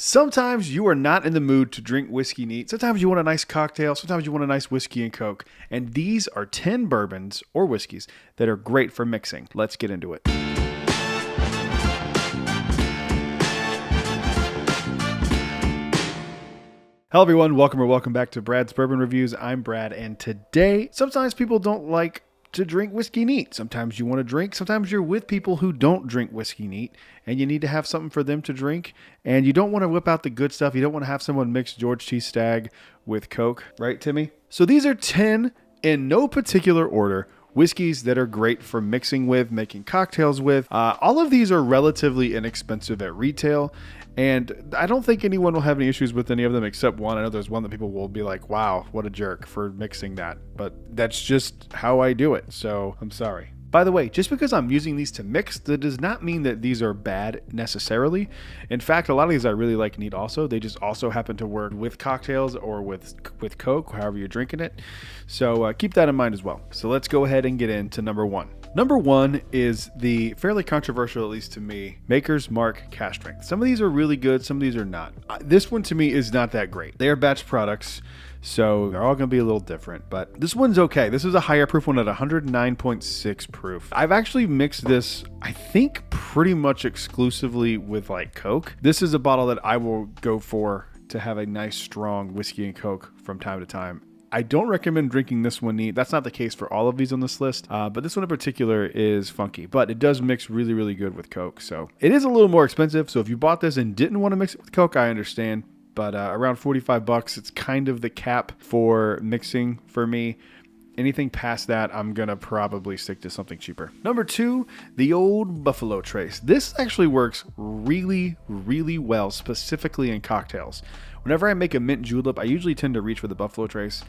Sometimes you are not in the mood to drink whiskey neat. Sometimes you want a nice cocktail. Sometimes you want a nice whiskey and Coke. And these are 10 bourbons or whiskeys that are great for mixing. Let's get into it. Hello everyone, welcome back to Brad's Bourbon Reviews. I'm Brad, and today, sometimes people don't like to drink whiskey neat. Sometimes you want to drink. Sometimes you're with people who don't drink whiskey neat, and you need to have something for them to drink, and you don't want to whip out the good stuff. You don't want to have someone mix George T. Stagg with Coke, right, Timmy? So these are 10, in no particular order, whiskeys that are great for mixing with, making cocktails with. All of these are relatively inexpensive at retail, and I don't think anyone will have any issues with any of them except one. I know there's one that people will be like, wow, what a jerk for mixing that. But that's just how I do it, so I'm sorry. By the way, just because I'm using these to mix, that does not mean that these are bad necessarily. In fact, a lot of these I really like neat also. They just also happen to work with cocktails or with Coke, however you're drinking it. So keep that in mind as well. So let's go ahead and get into number one. Number one is the fairly controversial, at least to me, Maker's Mark Cask Strength. Some of these are really good, some of these are not. This one to me is not that great. They are batch products, so they're all going to be a little different, but this one's okay. This is a higher proof one at 109.6 proof. I've actually mixed this, I think, pretty much exclusively with like Coke. This is a bottle that I will go for to have a nice, strong whiskey and Coke from time to time. I don't recommend drinking this one neat. That's not the case for all of these on this list, but this one in particular is funky, but it does mix really, really good with Coke. So it is a little more expensive. So if you bought this and didn't want to mix it with Coke, I understand. But around $45, it's kind of the cap for mixing for me. Anything past that, I'm going to probably stick to something cheaper. Number two, the Old Buffalo Trace. This actually works really, really well, specifically in cocktails. Whenever I make a mint julep, I usually tend to reach for the Buffalo Trace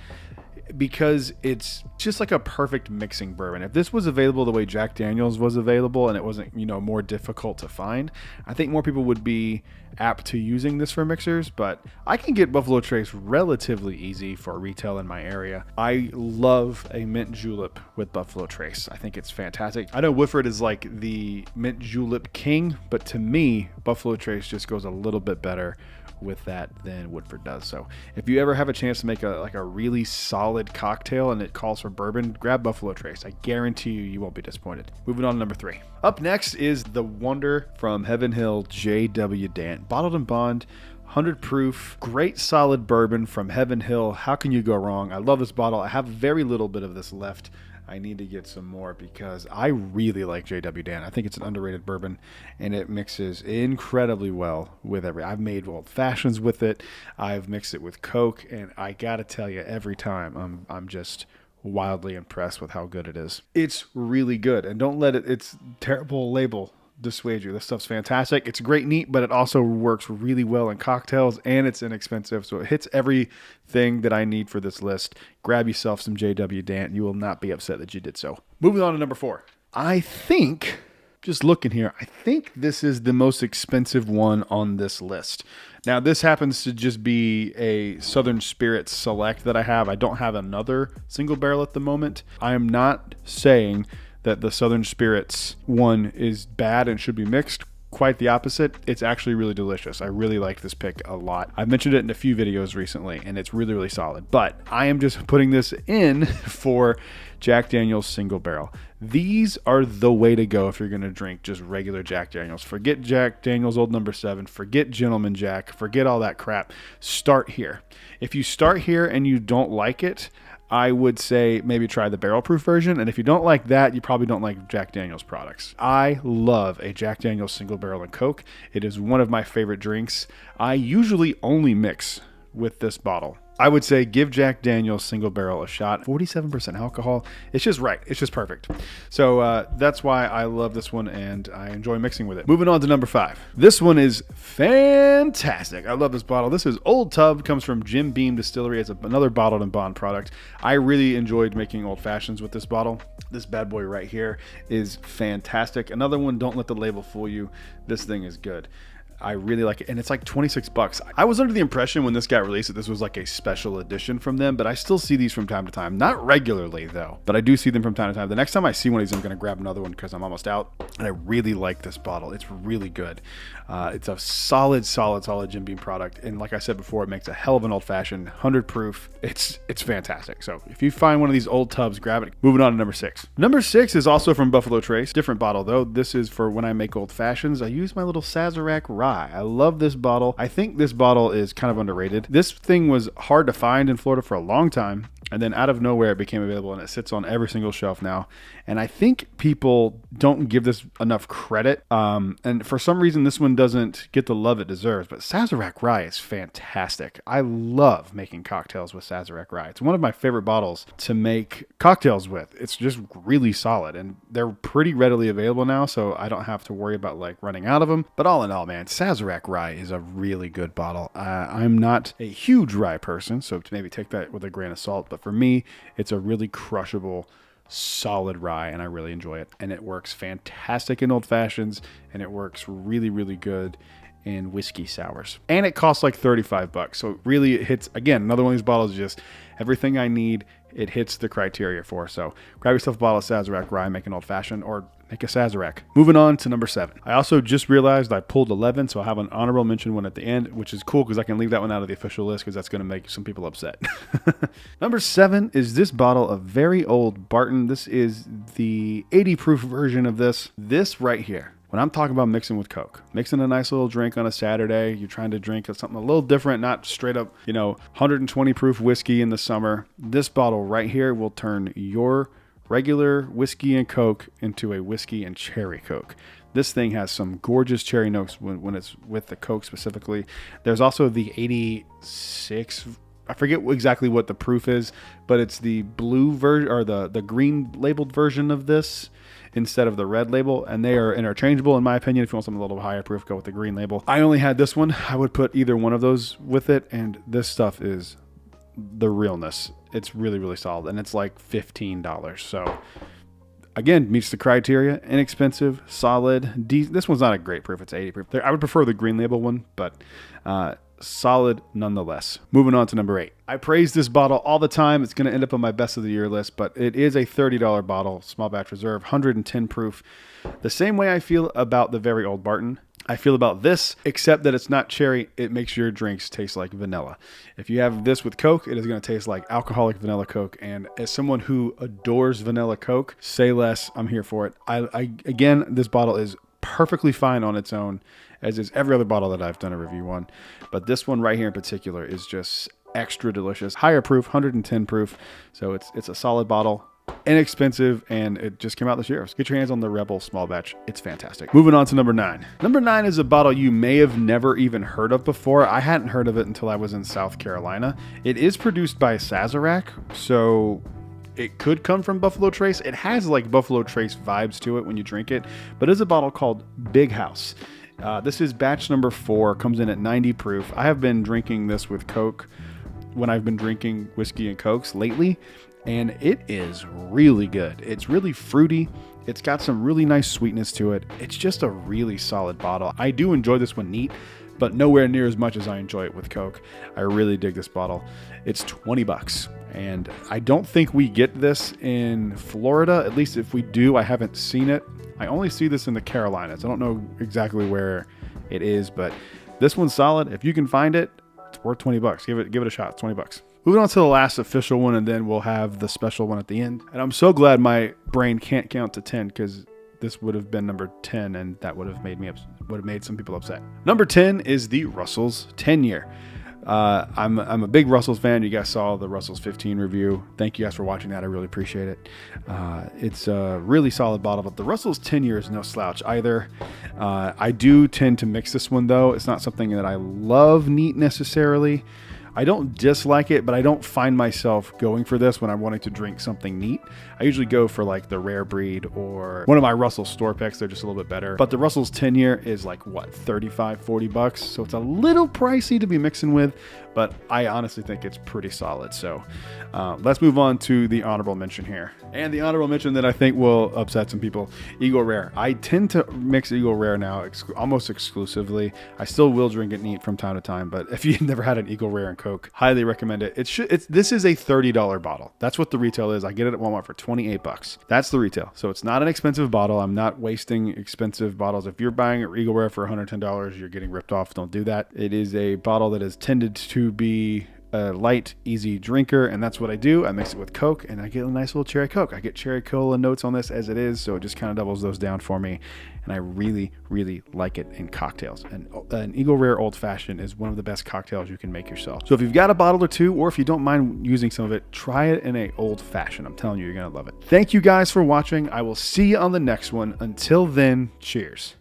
because it's just like a perfect mixing bourbon. If this was available the way Jack Daniel's was available and it wasn't, more difficult to find, I think more people would be apt to using this for mixers, but I can get Buffalo Trace relatively easy for retail in my area. I love a mint julep with Buffalo Trace. I think it's fantastic. I know Woodford is like the mint julep king, but to me, Buffalo Trace just goes a little bit better with that than Woodford does. So if you ever have a chance to make a really solid cocktail and it calls for bourbon, grab Buffalo Trace. I guarantee you won't be disappointed. Moving on to number three. Up next is the Wonder from Heaven Hill J.W. Dant. Bottled and bond, 100 proof, great solid bourbon from Heaven Hill. How can you go wrong? I love this bottle. I have very little bit of this left. I need to get some more because I really like J.W. Dant. I think it's an underrated bourbon, and it mixes incredibly well with I've made old fashions with it. I've mixed it with Coke, and I gotta tell you, every time I'm just wildly impressed with how good it is. It's really good, and don't let its terrible label dissuade you. This stuff's fantastic. It's great neat, but it also works really well in cocktails, and it's inexpensive, so it hits everything that I need for this list. Grab yourself some J.W. Dant. You will not be upset that you did so. Moving on to number four. I think, just looking here, I think this is the most expensive one on this list. Now, this happens to just be a Southern Spirits Select that I have. I don't have another single barrel at the moment. I am not saying that the Southern Spirits one is bad and should be mixed. Quite the opposite. It's actually really delicious. I really like this pick a lot. I've mentioned it in a few videos recently, and it's really, really solid. But I am just putting this in for Jack Daniel's Single Barrel. These are the way to go if you're going to drink just regular Jack Daniels. Forget Jack Daniel's Old Number 7. Forget Gentleman Jack. Forget all that crap. Start here. If you start here and you don't like it, I would say maybe try the barrel proof version. And if you don't like that, you probably don't like Jack Daniel's products. I love a Jack Daniel's Single Barrel and Coke. It is one of my favorite drinks. I usually only mix with this bottle. I would say give Jack Daniel's Single Barrel a shot. 47% alcohol. It's just right. It's just perfect. So that's why I love this one and I enjoy mixing with it. Moving on to number five. This one is fantastic. I love this bottle. This is Old Tub. Comes from Jim Beam Distillery. It's another bottled and bond product. I really enjoyed making old fashions with this bottle. This bad boy right here is fantastic. Another one, don't let the label fool you. This thing is good. I really like it, and it's like $26. I was under the impression when this got released that this was like a special edition from them, but I still see these from time to time. Not regularly though, but I do see them from time to time. The next time I see one of these, I'm going to grab another one because I'm almost out, and I really like this bottle. It's really good. It's a solid Jim Beam product, and like I said before, it makes a hell of an old fashioned, 100 proof. It's fantastic. So if you find one of these old tubs, grab it. Moving on to number 6. Number 6 is also from Buffalo Trace, different bottle though. This is for when I make old fashions. I use my little Sazerac rye. I love this bottle. I think this bottle is kind of underrated. This thing was hard to find in Florida for a long time, and then out of nowhere it became available, and it sits on every single shelf now. And I think people don't give this enough credit. And for some reason, this one doesn't get the love it deserves. But Sazerac Rye is fantastic. I love making cocktails with Sazerac Rye. It's one of my favorite bottles to make cocktails with. It's just really solid, and they're pretty readily available now, so I don't have to worry about like running out of them. But all in all, man, Sazerac Rye is a really good bottle. I'm not a huge rye person, so to maybe take that with a grain of salt. But for me, it's a really crushable, solid rye, and I really enjoy it. And it works fantastic in old fashions, and it works really, really good in whiskey sours. And it costs like $35. So really, it hits, again, another one of these bottles is just everything I need. It hits the criteria for. So grab yourself a bottle of Sazerac Rye, make an old fashioned, or make a Sazerac. Moving on to number 7. I also just realized I pulled 11, so I have an honorable mention one at the end, which is cool because I can leave that one out of the official list because that's going to make some people upset. Number 7 is this bottle of very old Barton. This is the 80 proof version of this. This right here. When I'm talking about mixing with Coke, mixing a nice little drink on a Saturday, you're trying to drink something a little different, not straight up, 120 proof whiskey in the summer. This bottle right here will turn your regular whiskey and Coke into a whiskey and cherry Coke. This thing has some gorgeous cherry notes when it's with the Coke specifically. There's also the 86, I forget exactly what the proof is, but it's the blue version or the green labeled version of this instead of the red label, and they are interchangeable in my opinion. If you want something a little higher proof, go with the green label. I only had this one. I would put either one of those with it, and this stuff is the realness. It's really, really solid, and it's like $15. So again, meets the criteria. Inexpensive, solid. This one's not a great proof. It's 80 proof. I would prefer the green label one, but solid nonetheless. Moving on to number 8. I praise this bottle all the time. It's going to end up on my best of the year list, but it is a $30 bottle, small batch reserve, 110 proof. The same way I feel about the very old Barton, I feel about this, except that it's not cherry. It makes your drinks taste like vanilla. If you have this with Coke, it is going to taste like alcoholic vanilla Coke. And as someone who adores vanilla Coke, say less, I'm here for it. Again, this bottle is perfectly fine on its own, as is every other bottle that I've done a review on. But this one right here in particular is just extra delicious. Higher proof, 110 proof. So it's a solid bottle. Inexpensive, and it just came out this year. So get your hands on the Rebel small batch. It's fantastic. Moving on to number 9. Number 9 is a bottle you may have never even heard of before. I hadn't heard of it until I was in South Carolina. It is produced by Sazerac, so it could come from Buffalo Trace. It has like Buffalo Trace vibes to it when you drink it, but it's a bottle called Big House. This is batch number 4, comes in at 90 proof. I have been drinking this with Coke when I've been drinking whiskey and Cokes lately, and it is really good. It's really fruity. It's got some really nice sweetness to it. It's just a really solid bottle. I do enjoy this one neat, but nowhere near as much as I enjoy it with Coke. I really dig this bottle. It's $20, and I don't think we get this in Florida. At least if we do, I haven't seen it. I only see this in the Carolinas. I don't know exactly where it is, but this one's solid. If you can find it, it's worth $20. Give it a shot. It's $20. Moving on to the last official one, and then we'll have the special one at the end. And I'm so glad my brain can't count to 10, because this would have been number 10, and that would have made some people upset. Number 10 is the Russell's 10-year. I'm a big Russell's fan. You guys saw the Russell's 15 review. Thank you guys for watching that. I really appreciate it. It's a really solid bottle, but the Russell's 10-year is no slouch either. I do tend to mix this one though. It's not something that I love neat necessarily. I don't dislike it, but I don't find myself going for this when I'm wanting to drink something neat. I usually go for like the Rare Breed or one of my Russell store picks. They're just a little bit better. But the Russell's 10-year is like what, 35, 40 bucks. So it's a little pricey to be mixing with, but I honestly think it's pretty solid. So let's move on to the honorable mention here. And the honorable mention that I think will upset some people, Eagle Rare. I tend to mix Eagle Rare now almost exclusively. I still will drink it neat from time to time, but if you've never had an Eagle Rare and Coke, highly recommend it. This is a $30 bottle. That's what the retail is. I get it at Walmart for 28 bucks. That's the retail. So it's not an expensive bottle. I'm not wasting expensive bottles. If you're buying an Eagle Rare for $110, you're getting ripped off. Don't do that. It is a bottle that is tended to be a light, easy drinker, and that's what I do. I mix it with Coke, and I get a nice little cherry Coke. I get cherry cola notes on this as it is, so it just kind of doubles those down for me, and I really, really like it in cocktails. And an Eagle Rare Old Fashioned is one of the best cocktails you can make yourself. So if you've got a bottle or two, or if you don't mind using some of it, try it in a Old Fashioned. I'm telling you, you're going to love it. Thank you guys for watching. I will see you on the next one. Until then, cheers.